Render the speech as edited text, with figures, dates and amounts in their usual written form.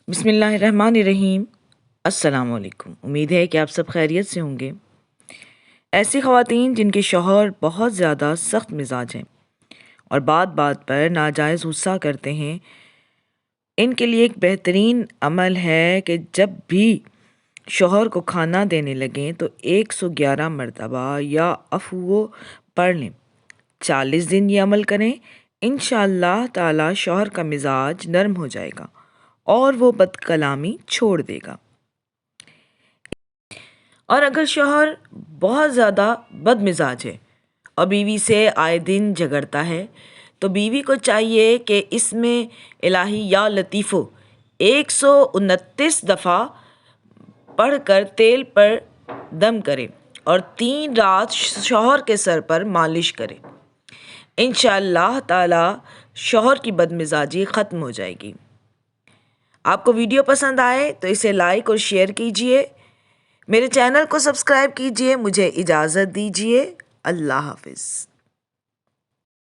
بسم اللہ الرحمن الرحیم۔ السلام علیکم۔ امید ہے کہ آپ سب خیریت سے ہوں گے۔ ایسی خواتین جن کے شوہر بہت زیادہ سخت مزاج ہیں اور بات بات پر ناجائز غصہ کرتے ہیں، ان کے لیے ایک بہترین عمل ہے کہ جب بھی شوہر کو کھانا دینے لگیں تو 111 مرتبہ یا عفو پڑھ لیں۔ 40 دن یہ عمل کریں، انشاءاللہ تعالی شوہر کا مزاج نرم ہو جائے گا اور وہ بد کلامی چھوڑ دے گا۔ اور اگر شوہر بہت زیادہ بد مزاج ہے اور بیوی سے آئے دن جھگڑتا ہے تو بیوی کو چاہیے کہ اس میں الہی یا لطیفو 129 دفعہ پڑھ کر تیل پر دم کرے اور 3 رات شوہر کے سر پر مالش کرے۔ انشاءاللہ تعالی شوہر کی بد مزاجی ختم ہو جائے گی۔ آپ کو ویڈیو پسند آئے تو اسے لائک اور شیئر کیجئے، میرے چینل کو سبسکرائب کیجئے۔ مجھے اجازت دیجئے۔ اللہ حافظ۔